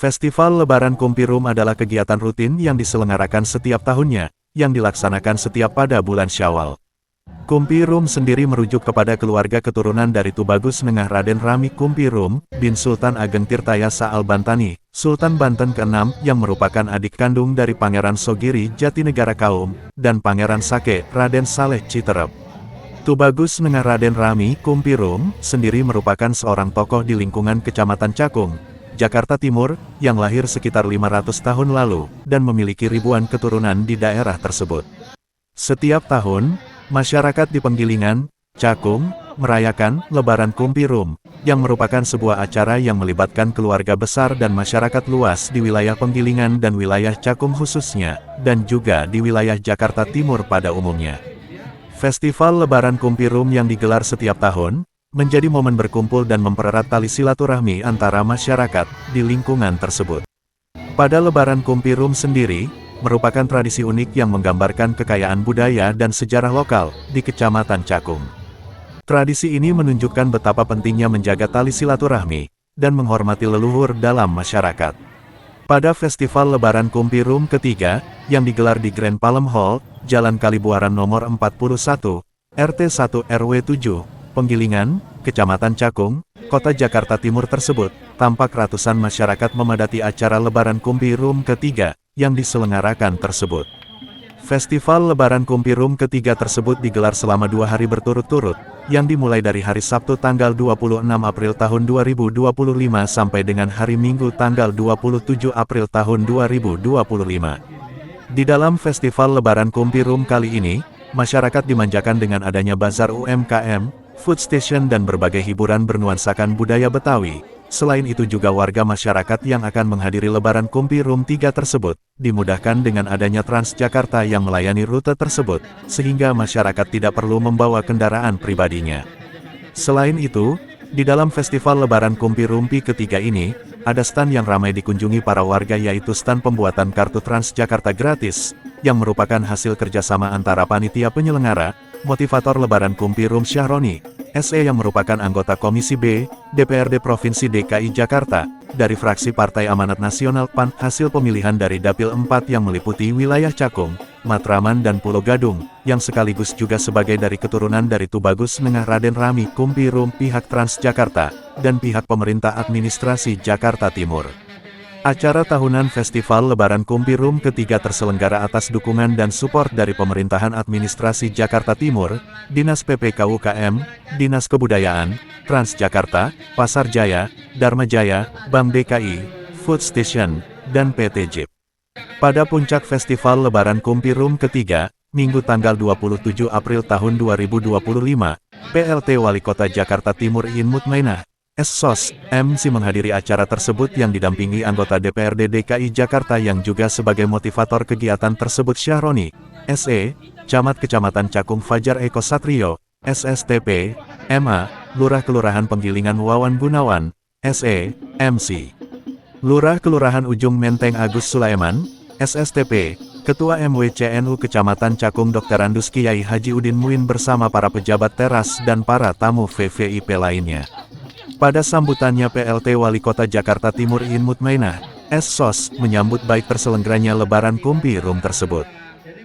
Festival Lebaran Kumpirum adalah kegiatan rutin yang diselenggarakan setiap tahunnya, yang dilaksanakan setiap pada bulan Syawal. Kumpirum sendiri merujuk kepada keluarga keturunan dari Tubagus Nengah Raden Rami Kumpirum, bin Sultan Ageng Tirtayasa Al-Bantani, Sultan Banten ke-6 yang merupakan adik kandung dari Pangeran Sogiri Jatinegara Kaum, dan Pangeran Sake Raden Saleh Citerep. Tubagus Nengah Raden Rami Kumpirum sendiri merupakan seorang tokoh di lingkungan Kecamatan Cakung, Jakarta Timur, yang lahir sekitar 500 tahun lalu, dan memiliki ribuan keturunan di daerah tersebut. Setiap tahun, masyarakat di Penggilingan, Cakung, merayakan Lebaran Kumpirum, yang merupakan sebuah acara yang melibatkan keluarga besar dan masyarakat luas di wilayah Penggilingan dan wilayah Cakung khususnya, dan juga di wilayah Jakarta Timur pada umumnya. Festival Lebaran Kumpirum yang digelar setiap tahun, menjadi momen berkumpul dan mempererat tali silaturahmi antara masyarakat di lingkungan tersebut. Pada Lebaran Kumpirum sendiri, merupakan tradisi unik yang menggambarkan kekayaan budaya dan sejarah lokal di Kecamatan Cakung. Tradisi ini menunjukkan betapa pentingnya menjaga tali silaturahmi dan menghormati leluhur dalam masyarakat. Pada Festival Lebaran Kumpirum ketiga, yang digelar di Grand Palem Hall, Jalan Kalibuaran nomor 41, RT 1 RW 7, Penggilingan, Kecamatan Cakung, Kota Jakarta Timur tersebut, tampak ratusan masyarakat memadati acara Lebaran Kumpirum ketiga, yang diselenggarakan tersebut. Festival Lebaran Kumpirum ketiga tersebut digelar selama 2 hari berturut-turut, yang dimulai dari hari Sabtu tanggal 26 April tahun 2025 sampai dengan hari Minggu tanggal 27 April tahun 2025. Di dalam Festival Lebaran Kumpirum kali ini, masyarakat dimanjakan dengan adanya bazar UMKM, food station dan berbagai hiburan bernuansakan budaya Betawi. Selain itu juga warga masyarakat yang akan menghadiri Lebaran Kumpirum 3 tersebut, dimudahkan dengan adanya Transjakarta yang melayani rute tersebut, sehingga masyarakat tidak perlu membawa kendaraan pribadinya. Selain itu, di dalam Festival Lebaran Kumpirum ketiga ini, ada stand yang ramai dikunjungi para warga yaitu stand pembuatan kartu Transjakarta gratis, yang merupakan hasil kerjasama antara panitia penyelenggara, motivator Lebaran Kumpirum Syahroni, SE yang merupakan anggota Komisi B, DPRD Provinsi DKI Jakarta, dari fraksi Partai Amanat Nasional PAN, hasil pemilihan dari Dapil 4 yang meliputi wilayah Cakung, Matraman dan Pulau Gadung, yang sekaligus juga sebagai dari keturunan dari Tubagus Nengah Raden Rami Kumpirum pihak Transjakarta, dan pihak pemerintah administrasi Jakarta Timur. Acara tahunan Festival Lebaran Kumpirum ketiga terselenggara atas dukungan dan support dari Pemerintahan Administrasi Jakarta Timur, Dinas PPKUKM, Dinas Kebudayaan, Transjakarta, Pasar Jaya, Dharma Jaya, Bank DKI, Food Station, dan PT JIP. Pada puncak Festival Lebaran Kumpirum ketiga, Minggu tanggal 27 April tahun 2025, PLT Wali Kota Jakarta Timur Iin Mutmainah, SSOS, MC menghadiri acara tersebut yang didampingi anggota DPRD DKI Jakarta yang juga sebagai motivator kegiatan tersebut Syahroni, SE, Camat Kecamatan Cakung Fajar Eko Satrio, SSTP, MA, Lurah Kelurahan Penggilingan Wawan Gunawan, SE, MC. Lurah Kelurahan Ujung Menteng Agus Sulaiman, SSTP, Ketua MWCNU Kecamatan Cakung Dr. Andus Kiai Haji Udin Muin bersama para pejabat teras dan para tamu VVIP lainnya. Pada sambutannya PLT Wali Kota Jakarta Timur Iin Mutmainah, SSOS, menyambut baik terselenggaranya Lebaran Kumpirum tersebut.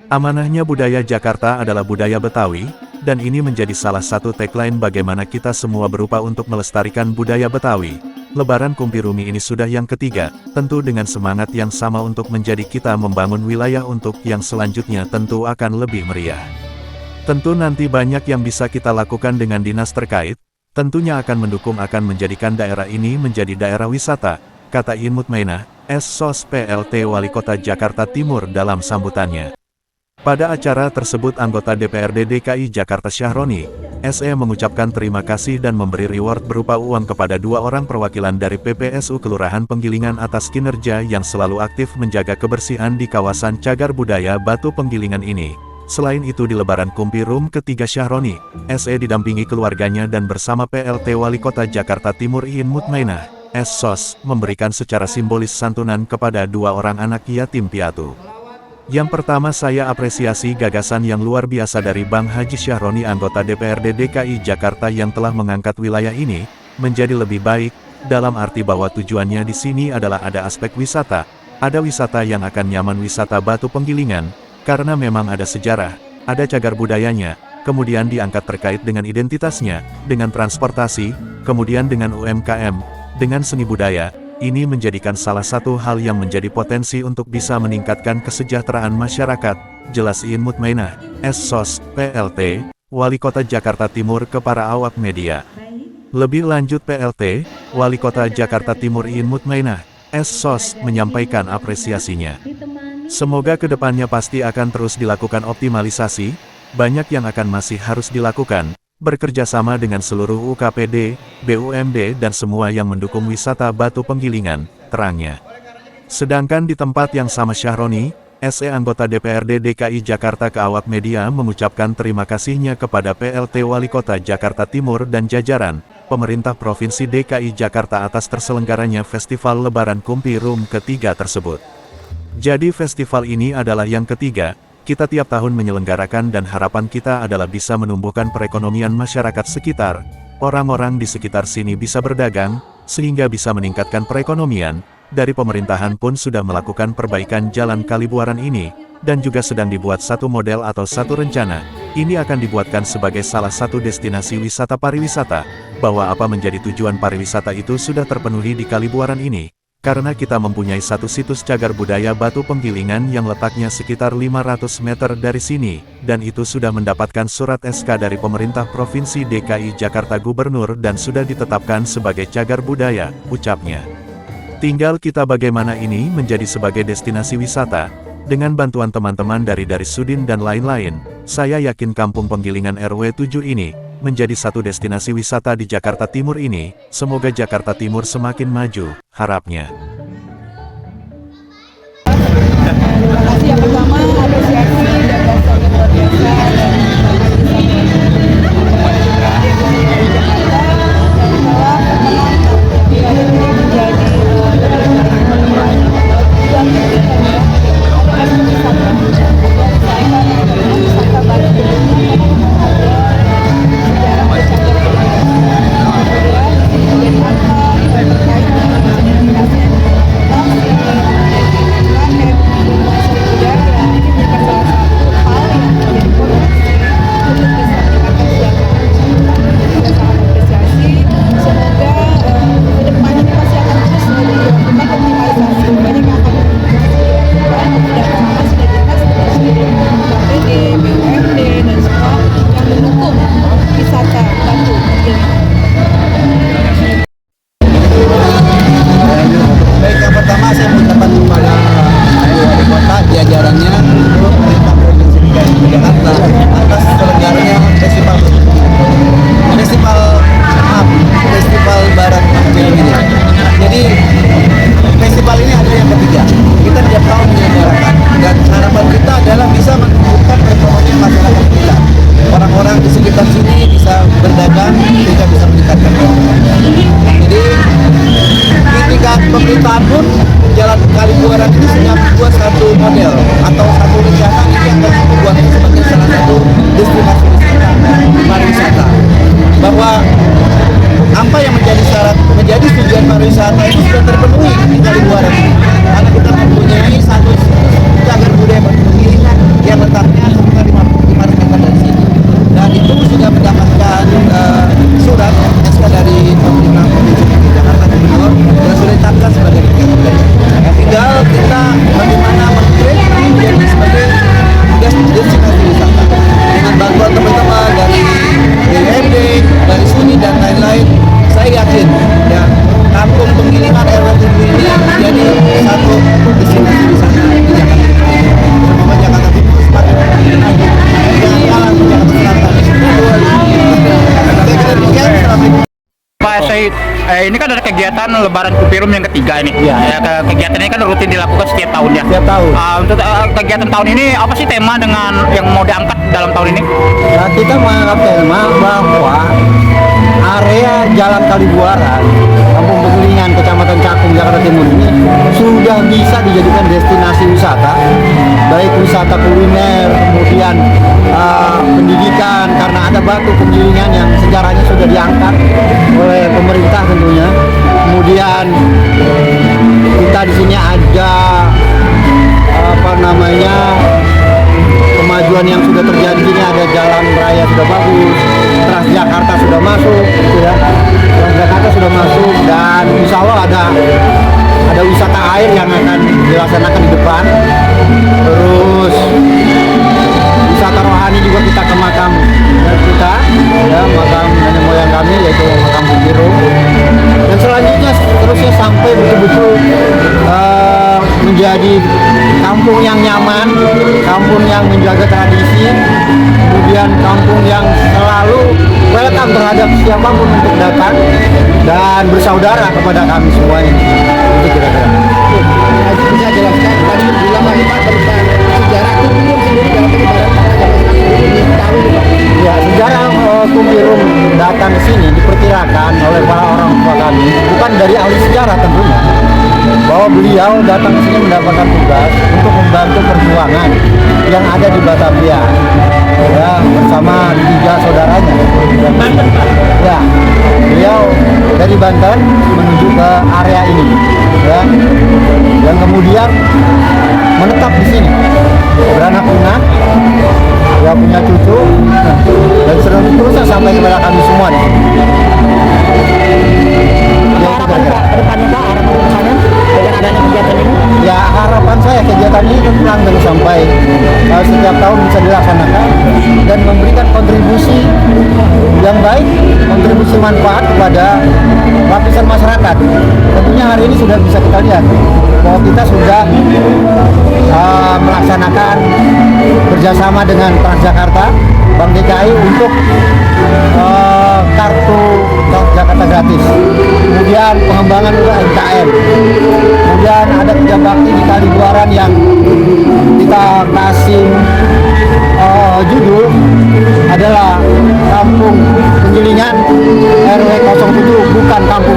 Amanahnya budaya Jakarta adalah budaya Betawi, dan ini menjadi salah satu tagline bagaimana kita semua berupa untuk melestarikan budaya Betawi. Lebaran Kumpirum ini sudah yang ketiga, tentu dengan semangat yang sama untuk menjadi kita membangun wilayah untuk yang selanjutnya tentu akan lebih meriah. Tentu nanti banyak yang bisa kita lakukan dengan dinas terkait, tentunya akan mendukung akan menjadikan daerah ini menjadi daerah wisata, kata Iin Mutmainah, SSOS PLT Wali Kota Jakarta Timur dalam sambutannya. Pada acara tersebut anggota DPRD DKI Jakarta Syahroni, SE mengucapkan terima kasih dan memberi reward berupa uang kepada 2 orang perwakilan dari PPSU Kelurahan Penggilingan atas kinerja yang selalu aktif menjaga kebersihan di kawasan Cagar Budaya Batu Penggilingan ini. Selain itu di Lebaran Kumpirum ketiga Syahroni, SE didampingi keluarganya dan bersama PLT Wali Kota Jakarta Timur Iin Mutmainah, SSOS, memberikan secara simbolis santunan kepada 2 orang anak yatim piatu. Yang pertama saya apresiasi gagasan yang luar biasa dari Bang Haji Syahroni anggota DPRD DKI Jakarta yang telah mengangkat wilayah ini menjadi lebih baik, dalam arti bahwa tujuannya di sini adalah ada aspek wisata, ada wisata yang akan nyaman wisata Batu Penggilingan, karena memang ada sejarah, ada cagar budayanya, kemudian diangkat terkait dengan identitasnya, dengan transportasi, kemudian dengan UMKM, dengan seni budaya. Ini menjadikan salah satu hal yang menjadi potensi untuk bisa meningkatkan kesejahteraan masyarakat, jelas Iin Mutmainah, SSOS, PLT, Wali Kota Jakarta Timur ke para awak media. Lebih lanjut PLT, Wali Kota Jakarta Timur Iin Mutmainah, SSOS, menyampaikan apresiasinya. Semoga kedepannya pasti akan terus dilakukan optimalisasi, banyak yang akan masih harus dilakukan, bekerja sama dengan seluruh UKPD, BUMD dan semua yang mendukung wisata Batu Penggilingan, terangnya. Sedangkan di tempat yang sama Syahroni, SE anggota DPRD DKI Jakarta ke awak media mengucapkan terima kasihnya kepada PLT Wali Kota Jakarta Timur dan jajaran, pemerintah Provinsi DKI Jakarta atas terselenggaranya Festival Lebaran Kumpi Rum ketiga tersebut. Jadi festival ini adalah yang ketiga, kita tiap tahun menyelenggarakan dan harapan kita adalah bisa menumbuhkan perekonomian masyarakat sekitar, orang-orang di sekitar sini bisa berdagang, sehingga bisa meningkatkan perekonomian. Dari pemerintahan pun sudah melakukan perbaikan jalan Kalibuaran ini, dan juga sedang dibuat satu model atau satu rencana. Ini akan dibuatkan sebagai salah satu destinasi wisata pariwisata, bahwa apa menjadi tujuan pariwisata itu sudah terpenuhi di Kalibuaran ini. Karena kita mempunyai satu situs cagar budaya Batu Penggilingan yang letaknya sekitar 500 meter dari sini, dan itu sudah mendapatkan surat SK dari pemerintah Provinsi DKI Jakarta Gubernur dan sudah ditetapkan sebagai cagar budaya, ucapnya. Tinggal kita bagaimana ini menjadi sebagai destinasi wisata, dengan bantuan teman-teman dari Sudin dan lain-lain, saya yakin Kampung Penggilingan RW 7 ini, menjadi satu destinasi wisata di Jakarta Timur ini, semoga Jakarta Timur semakin maju, harapnya. Terima kasih yang pertama, apresiasi dan rasa luar biasa dan pemerintahan pun Jalan Kalibuaran ini sudah membuat satu model atau satu rencana ini yang akan dibuat sebagai salah satu destinasi wisata pariwisata, bahwa apa yang menjadi syarat menjadi tujuan pariwisata itu sudah terpenuhi di Kalibuaran ini, karena kita mempunyai satu cagar budaya Penggilingan yang letaknya sekitar 500 meter dari sini, dan itu sudah mendapatkan surat SK dari pemerintah Provinsi Jakarta Gubernur dan sudah ditetapkan sebagai ya, tinggal kita bagaimana mengklaim ini menjadi sebagai destinasi wisata dengan bantuan teman-teman dari BUMD, dari Sudin dan lain-lain. Saya yakin ya Kampung Penggilingan RW 7 ini menjadi satu destinasi wisata di Jakarta. Semoga Jakarta Timur semakin maju, jangan kalah Jakarta Selatan. Saya kira demikian. Pak Said, ini kan ada kegiatan Lebaran Kumpi Rum yang ketiga ini. Ya, kegiatan ini kan rutin dilakukan setiap tahun ya. Setiap tahun. Untuk kegiatan tahun ini apa sih tema dengan yang mau diangkat dalam tahun ini? Ya, kita mengangkat tema bahwa area Jalan Kalibuaran, Kampung Penggilingan, Kecamatan Cakung, Jakarta Timur ini sudah bisa dijadikan destinasi wisata, baik wisata kuliner, kemudian pendidikan, karena ada Batu Penggilingan yang sejarahnya sudah diangkat oleh pemerintah tentunya. kemudian kita di sini ada kemajuan yang sudah terjadi. Di sini ada jalan raya sudah bagus, Transjakarta sudah masuk, gitu ya. Transjakarta sudah masuk, dan insya Allah ada wisata air yang akan dilaksanakan di depan. Terus wisata rohani juga kita ke makam kita, ya, makam nenek moyang kami, yaitu makam Bumi Rum. Dan selanjutnya terusnya sampai betul-betul menjadi kampung yang nyaman, kampung yang menjaga tradisi, kemudian kampung yang selalu welcome terhadap siapapun untuk datang dan bersaudara kepada kami semua ini. Itu kira-kira. Bisa jelaskan tadi bilang lagi Pak tentang sejarah Kumpirum sendiri dalam penyebaran tahu Ya, sejarah Kumpirum datang ke sini diperkirakan oleh para orang tua kami, bukan dari ahli sejarah tentunya, bahwa beliau datang ke sini mendapatkan tugas untuk membantu perjuangan yang ada di Batavia, ya, bersama 3 saudaranya. Ya, beliau dari Banten menuju ke area ini, ya, yang kemudian menetap di sini, beranak pinak, ya, punya cucu, dan seterusnya sampai kepada kami semua nih. Ya, itu kira-kira. Kedepannya Pak, harapan kedepannya dengan adanya kegiatan ini? Ya, harapan saya kegiatan ini terus langgeng sampai setiap tahun bisa dilaksanakan dan memberikan kontribusi yang baik, kontribusi manfaat kepada lapisan masyarakat. Tentunya hari ini sudah bisa kita lihat bahwa kita sudah melaksanakan kerjasama dengan Transjakarta, Bank DKI untuk kartu Jakarta gratis, kemudian pengembangan UMKM, kemudian ada kerja bakti di Kalibuaran yang kita kasih judul adalah Kampung Penjelingan RW 07, bukan Kampung